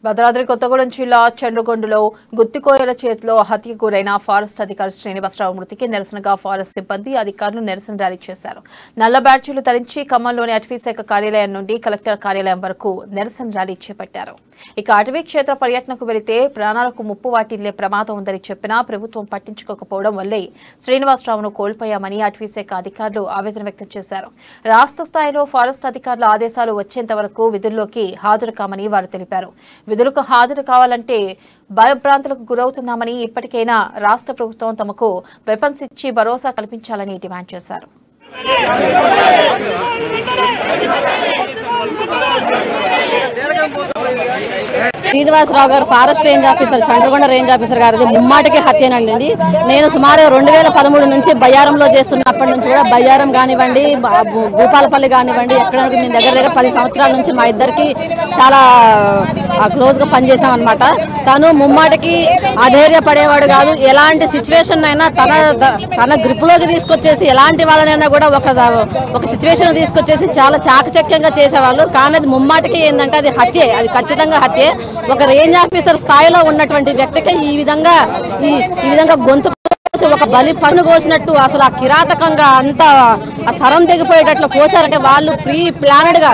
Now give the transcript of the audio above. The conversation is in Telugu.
భద్రాద్రి కొత్తగూడెం జిల్లా చండ్రగొండలో గుత్తికోయల చేతిలో హత్యకు గురైన ఫారెస్ట్ అధికారి శ్రీనివాసరావు మృతికి నిరసనగా ఫారెస్ట్ సిబ్బంది అధికారులు నిరసన ర్యాలీ చేశారు. నల్ల బ్యాడ్జీలు ధరించి ఖమ్మంలోని అటవీశాఖ కార్యాలయం నుండి కలెక్టర్ కార్యాలయం వరకు నిరసన ర్యాలీ చేపట్టారు. ఇక అటవీ క్షేత్ర పర్యటనకు వెళితే ప్రాణాలకు ముప్పు వాటిల్లే ప్రమాదం ఉందని చెప్పినా ప్రభుత్వం పట్టించుకోకపోవడం వల్లే శ్రీనివాసరావును కోల్పోయామని అటవీశాఖ అధికారులు ఆవేదన వ్యక్తం చేశారు. రాష్ట్ర స్థాయిలో ఫారెస్ట్ అధికారుల ఆదేశాలు వచ్చేంత వరకు విధుల్లోకి హాజరు కామని వారు తెలిపారు. విధులకు హాజరు కావాలంటే భయభ్రాంతులకు గురవుతున్నామని ఇప్పటికైనా రాష్ట్ర ప్రభుత్వం తమకు వెపన్స్ ఇచ్చి భరోసా కల్పించాలని డిమాండ్ చేశారు. శ్రీనివాసరావు గారు forest range officer, Chandragonda range officer గారిది ముమ్మాటికి హత్యేనండి. నేను సుమారు 2013 నుంచి బయ్యారంలో చేస్తున్నప్పటి నుంచి కూడా బయ్యారం కానివ్వండి, భూపాలపల్లి కానివ్వండి, ఎక్కడ మేము దగ్గర 10 సంవత్సరాల నుంచి మా ఇద్దరికి చాలా క్లోజ్గా పనిచేసాం అనమాట. తను ముమ్మాటికి అధైర్యపడేవాడు కాదు. ఎలాంటి సిచ్యువేషన్ అయినా తన గ్రిప్లోకి తీసుకొచ్చేసి ఎలాంటి వాళ్ళనైనా కూడా ఒక సిచ్యువేషన్ తీసుకొచ్చేసి చాలా చాకచక్యంగా చేసేవాళ్ళు. కానీ అది ముమ్మాటికి ఏంటంటే అది హత్యే, అది ఖచ్చితంగా హత్యే. ఒక రేంజ్ ఆఫీసర్ స్థాయిలో ఉన్నటువంటి వ్యక్తికి ఈ విధంగా గొంతు ఒక బలి పన్ను కోసినట్టు అసలు ఆ కిరాతకంగా అంతా ఆ సరం తెగిపోయేటట్లు కోసారంటే వాళ్ళు ప్రీ ప్లానెడ్ గా